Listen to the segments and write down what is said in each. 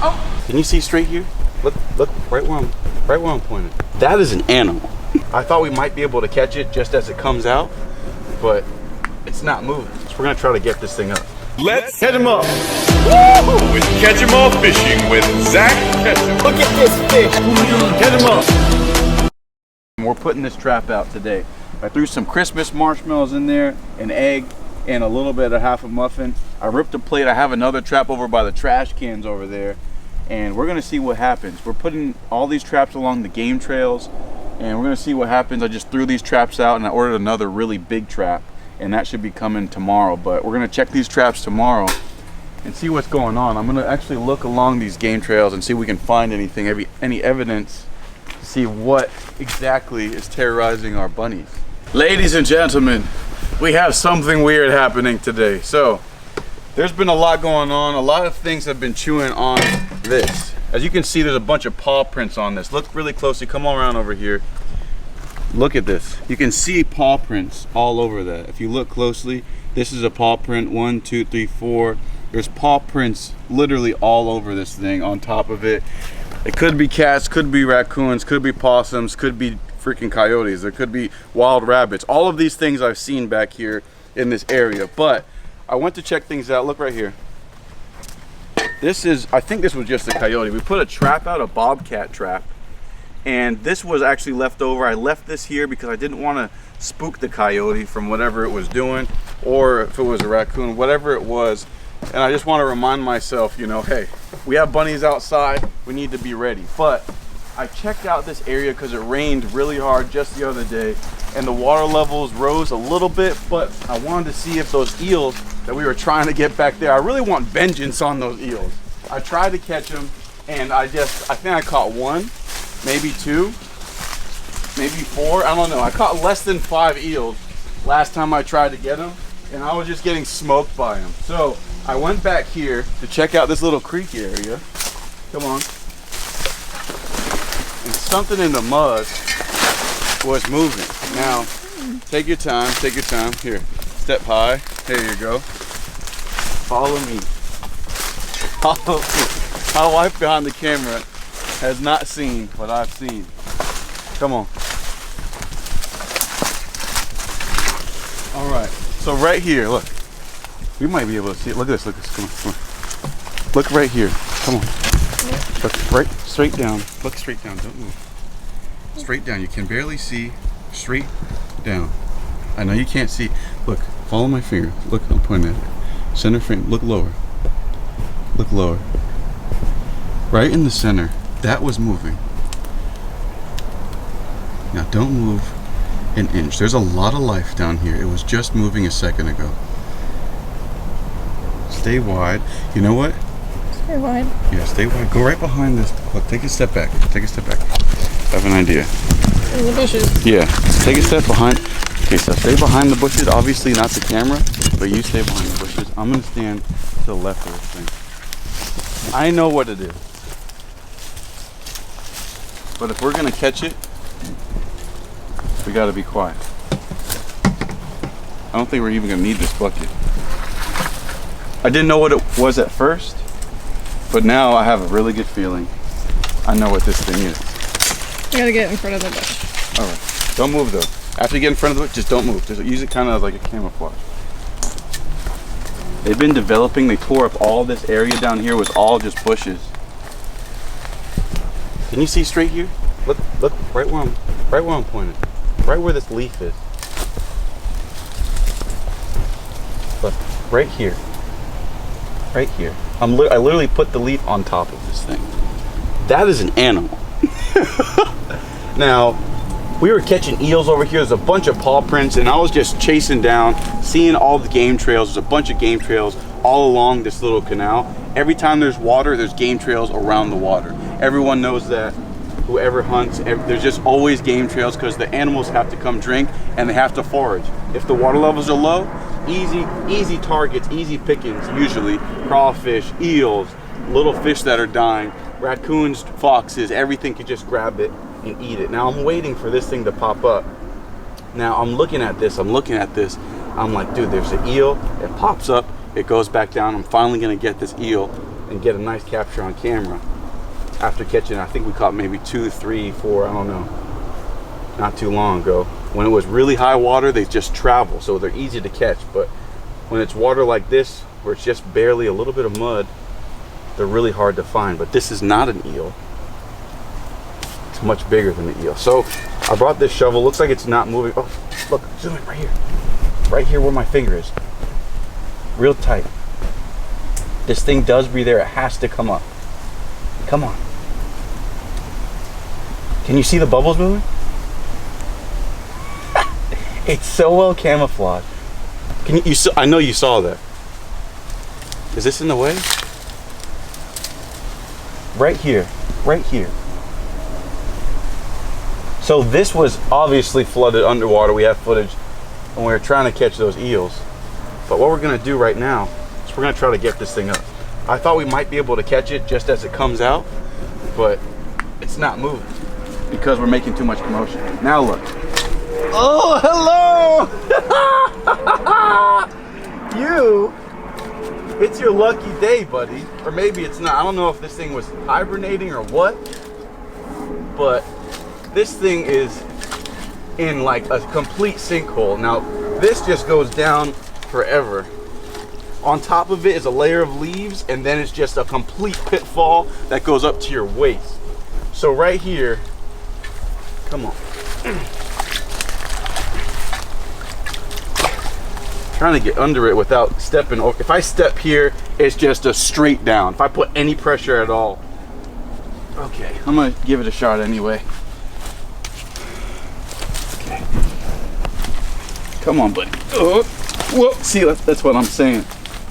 Oh. Can you see straight here? Look right where I'm pointing. That is an animal. I thought we might be able to catch it just as it comes out, but it's not moving. So we're gonna try to get this thing up. Let's catch him up. Woo! With Catch 'em Up Fishing with Zak Catchem. Look at this fish. Catch him up. We're putting this trap out today. I threw some Christmas marshmallows in there, an egg, and a little bit of half a muffin. I ripped a plate. I have another trap over by the trash cans over there, and we're gonna see what happens. We're putting all these traps along the game trails, and we're gonna see what happens. I just threw these traps out and I ordered another really big trap, and that should be coming tomorrow. But we're gonna check these traps tomorrow and see what's going on. I'm gonna actually look along these game trails and see if we can find anything, any evidence to see what exactly is terrorizing our bunnies. Ladies and gentlemen, we have something weird happening today. So there's been a lot going on. A lot of things have been chewing on this. As you can see, there's a bunch of paw prints on this. Look really closely. Come on around over here. Look at this. You can see paw prints all over that. If you look closely, this is a paw print. 1, 2, 3, 4. There's paw prints literally all over this thing on top of it. It could be cats, could be raccoons, could be possums, could be freaking coyotes. There could be wild rabbits. All of these things I've seen back here in this area. But I went to check things out. Look right here. This is, I think this was just a coyote. We put a trap out, a bobcat trap, and this was actually left over. I left this here because I didn't want to spook the coyote from whatever it was doing, or if it was a raccoon, whatever it was. And I just want to remind myself, you know, hey, we have bunnies outside, we need to be ready. But I checked out this area because it rained really hard just the other day, and the water levels rose a little bit, but I wanted to see if those eels that we were trying to get back there, I really want vengeance on those eels. I tried to catch them, and I think I caught 1, maybe 2, maybe 4, I don't know. I caught less than 5 eels last time I tried to get them, and I was just getting smoked by them. So I went back here to check out this little creek area. Come on. And something in the mud was moving. Now, take your time, take your time. Here, step high. There you go. Follow me. Follow me. My wife behind the camera has not seen what I've seen. Come on. All right, so right here, look. We might be able to see it. Look at this, look at this, come on, come on. Look right here, come on. Look right, straight down. Look straight down, don't move. Straight down, you can barely see. Straight down. I know you can't see. Look, follow my finger. Look, I'm pointing at it. Center frame, look lower. Look lower. Right in the center, that was moving. Now don't move an inch. There's a lot of life down here. It was just moving a second ago. Stay wide. You know what? Stay wide. Yeah, stay wide. Go right behind this. Look, take a step back. Take a step back. I have an idea. In the bushes. Yeah. Take a step behind. Okay, so stay behind the bushes. Obviously not the camera, but you stay behind the bushes. I'm gonna stand to the left of this thing. I know what it is. But if we're gonna catch it, we gotta be quiet. I don't think we're even gonna need this bucket. I didn't know what it was at first, but now I have a really good feeling. I know what this thing is. You gotta get in front of the bush. All right, don't move though. After you get in front of the bush, just don't move. Just use it kind of like a camouflage. They've been developing, they tore up all this area down here was all just bushes. Can you see straight here? Look right where I'm pointing. Right where this leaf is. Look, right here. Right here. I literally put the leaf on top of this thing. That is an animal. Now, we were catching eels over here. There's a bunch of paw prints, and I was just chasing down, seeing all the game trails. There's a bunch of game trails all along this little canal. Every time there's water, there's game trails around the water. Everyone knows that. Whoever hunts, there's just always game trails because the animals have to come drink and they have to forage. If the water levels are low, easy targets, easy pickings usually. Crawfish, eels, little fish that are dying, raccoons, foxes, everything could just grab it and eat it. Now I'm waiting for this thing to pop up. Now I'm looking at this, I'm like, dude, there's an eel, it pops up, it goes back down. I'm finally gonna get this eel and get a nice capture on camera after catching. I think we caught maybe 2, 3, 4, I don't know, not too long ago. When it was really high water, they just travel, so they're easy to catch. But when it's water like this, where it's just barely a little bit of mud, they're really hard to find. But this is not an eel. It's much bigger than the eel. So I brought this shovel. Looks like it's not moving. Oh, look, zoom in right here. Right here where my finger is. Real tight. This thing does breathe air. It has to come up. Come on. Can you see the bubbles moving? It's so well camouflaged. Can you I know you saw that. Is this in the way? Right here. Right here. So this was obviously flooded underwater. We have footage when we were trying to catch those eels. But what we're gonna do right now is we're gonna try to get this thing up. I thought we might be able to catch it just as it comes out, but it's not moving because we're making too much commotion. Now look. Oh, hello! You, it's your lucky day, buddy. Or maybe it's not. I don't know if this thing was hibernating or what, but this thing is in like a complete sinkhole. Now, this just goes down forever. On top of it is a layer of leaves, and then it's just a complete pitfall that goes up to your waist. So right here, come on. Trying to get under it without stepping over. If I step here, it's just a straight down. If I put any pressure at all. Okay, I'm gonna give it a shot anyway. Okay. Come on, buddy. Oh, whoa. See, that's what I'm saying.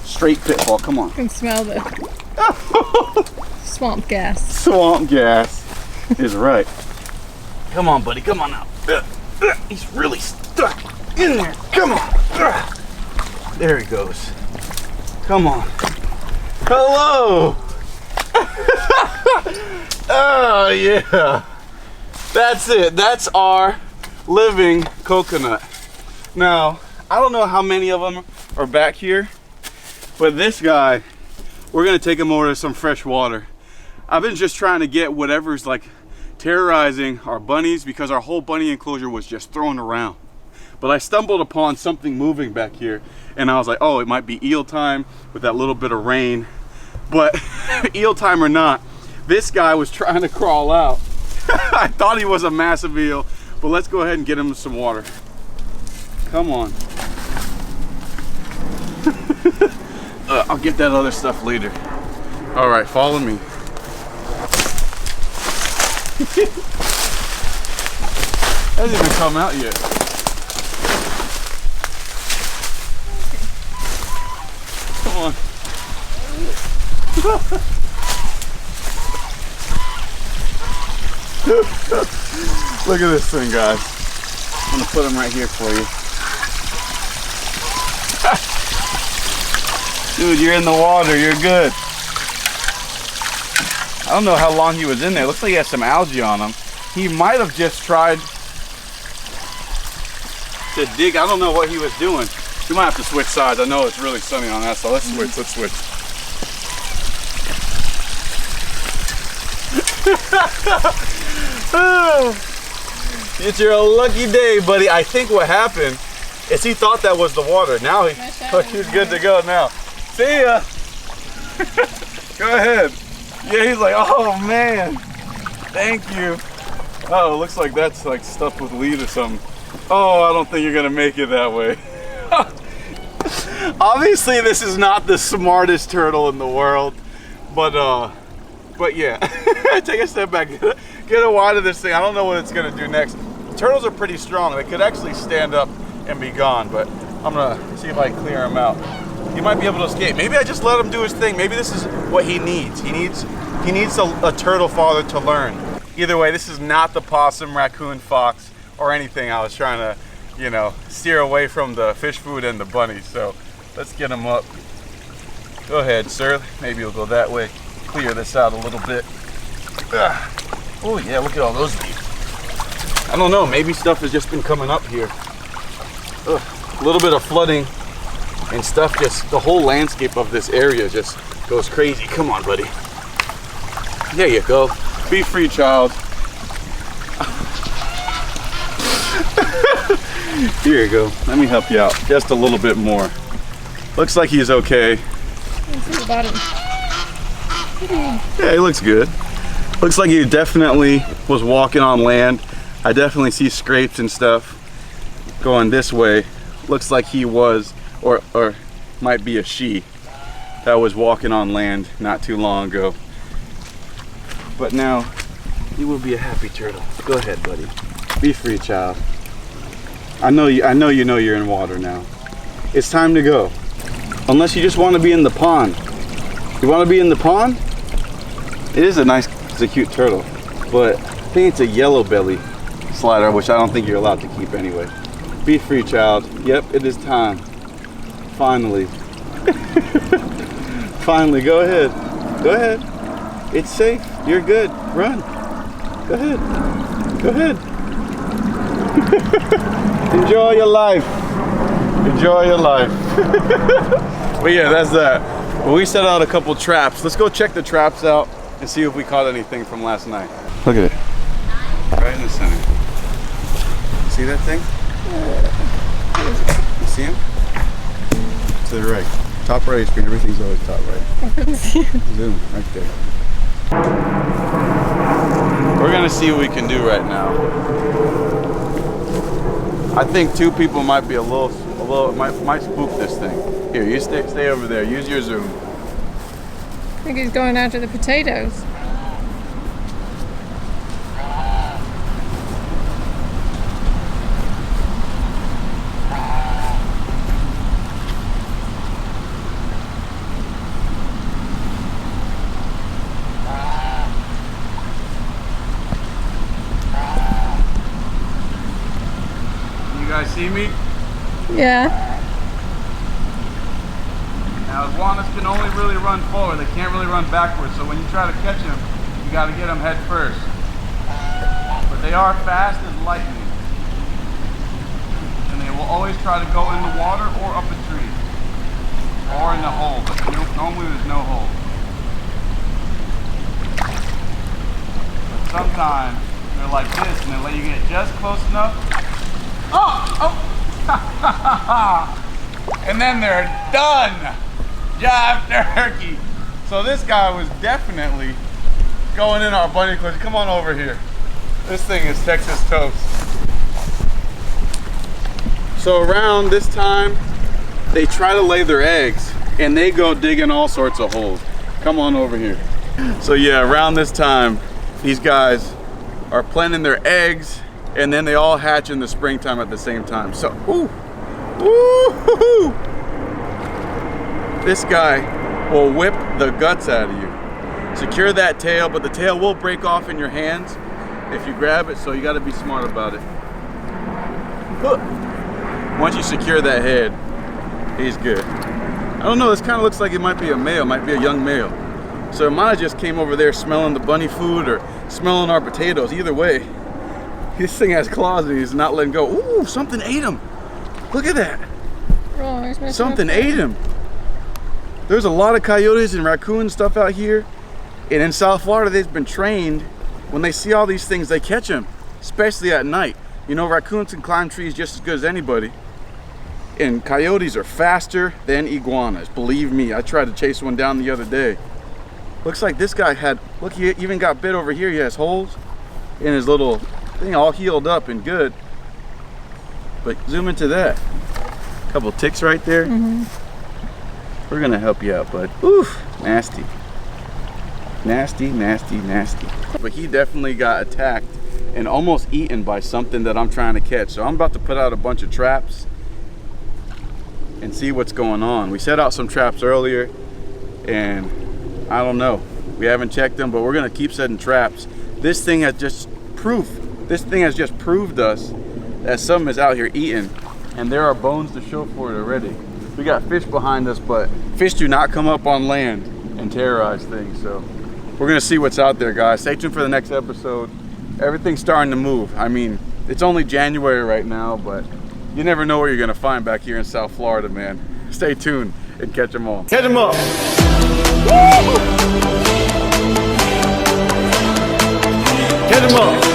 Straight pitfall, come on. I can smell the swamp gas. Swamp gas is right. Come on, buddy, come on now. He's really stuck in there. Come on. There he goes. Come on. Hello. Oh, yeah. That's it. That's our living coconut. Now, I don't know how many of them are back here, but this guy, we're gonna take him over to some fresh water. I've been just trying to get whatever's like terrorizing our bunnies because our whole bunny enclosure was just thrown around. But I stumbled upon something moving back here, and I was like, oh, it might be eel time with that little bit of rain. But eel time or not, this guy was trying to crawl out. I thought he was a massive eel, but let's go ahead and get him some water. Come on. I'll get that other stuff later. All right, follow me. Hasn't even come out yet. Come on. Look at this thing, guys. I'm gonna put him right here for you. Dude, you're in the water, you're good. I don't know how long he was in there. Looks like he has some algae on him. He might have just tried to dig. I don't know what he was doing. We might have to switch sides. I know it's really sunny on that, so let's switch, let's switch. It's your lucky day, buddy. I think what happened is he thought that was the water. Now he's good to go now. See ya. Go ahead. Yeah, he's like, oh man, thank you. Oh, it looks like that's like stuffed with lead or something. Oh, I don't think you're gonna make it that way. Obviously, this is not the smartest turtle in the world, but yeah. Take a step back, get a wide of this thing. I don't know what it's gonna do next. Turtles are pretty strong. They could actually stand up and be gone, but I'm gonna see if I can clear him out. He might be able to escape. Maybe I just let him do his thing. Maybe this is what he needs. He needs a turtle father to learn. Either way, this is not the possum, raccoon, fox, or anything. I was trying to, you know, steer away from the fish food and the bunnies. So let's get him up. Go ahead, sir. Maybe you'll go that way. Clear this out a little bit. Oh yeah, look at all those leaves. I don't know, maybe stuff has just been coming up here. A little bit of flooding and stuff, just the whole landscape of this area just goes crazy. Come on, buddy. There you go. Be free, child. Here you go. Let me help you out just a little bit more. Looks like he's okay. Let's see the bottom. Yeah, he looks good. Looks like he definitely was walking on land. I definitely see scrapes and stuff going this way. Looks like he was, or might be a she that was walking on land not too long ago. But now he will be a happy turtle. Go ahead, buddy. Be free, child. I know you know you're in water now. It's time to go. Unless you just want to be in the pond. You want to be in the pond? It is it's a cute turtle, but I think it's a yellow belly slider, which I don't think you're allowed to keep anyway. Be free, child. Yep, it is time. Finally. Finally, go ahead. Go ahead. It's safe. You're good. Run. Go ahead. Go ahead. Enjoy your life. Enjoy your life. But yeah, that's that. Well, we set out a couple traps. Let's go check the traps out and see if we caught anything from last night. Look at it. Right in the center. See that thing? You see him? To the right. Top right of screen. Everything's always top right. Zoom right there. We're gonna see what we can do right now. I think two people might be might spook this thing. Here, you stay over there. Use your zoom. I think he's going after the potatoes. You guys see me? Yeah. Now, iguanas can only really run forward. They can't really run backwards. So when you try to catch them, you got to get them head first. But they are fast as lightning. And they will always try to go in the water or up a tree. Or in the hole. But normally there's no hole. But sometimes they're like this and they let you get just close enough. Oh! And then they're done. Job turkey. So this guy was definitely going in our bunny clutch. Come on over here. This thing is Texas toast. So around this time, they try to lay their eggs and they go digging all sorts of holes. Come on over here. So yeah, around this time, these guys are planting their eggs and then they all hatch in the springtime at the same time. So, this guy will whip the guts out of you. Secure that tail, but the tail will break off in your hands if you grab it, so you got to be smart about it. Once you secure that head, he's good. I don't know, this kind of looks like it might be a male, might be a young male. So it might have just came over there smelling the bunny food or smelling our potatoes. Either way, this thing has claws and he's not letting go. Ooh, something ate him. Look at that. Oh, something ate him. There's a lot of coyotes and raccoons stuff out here. And in South Florida, they've been trained. When they see all these things, they catch them, especially at night. You know, raccoons can climb trees just as good as anybody. And coyotes are faster than iguanas. Believe me, I tried to chase one down the other day. Looks like this guy had, look, he even got bit over here. He has holes in his little thing, all healed up and good. But zoom into that. Couple ticks right there. We're gonna help you out, bud. Oof, nasty. Nasty, nasty, nasty. But he definitely got attacked and almost eaten by something that I'm trying to catch. So I'm about to put out a bunch of traps and see what's going on. We set out some traps earlier and I don't know. We haven't checked them, but we're gonna keep setting traps. This thing has just proved us that something is out here eating, and there are bones to show for it already. We got fish behind us, but fish do not come up on land and terrorize things. So we're gonna see what's out there, guys. Stay tuned for the next episode. Everything's starting to move. I mean, it's only January right now, but you never know what you're gonna find back here in South Florida, man. Stay tuned. and catch them all. Catch them all. Catch them all.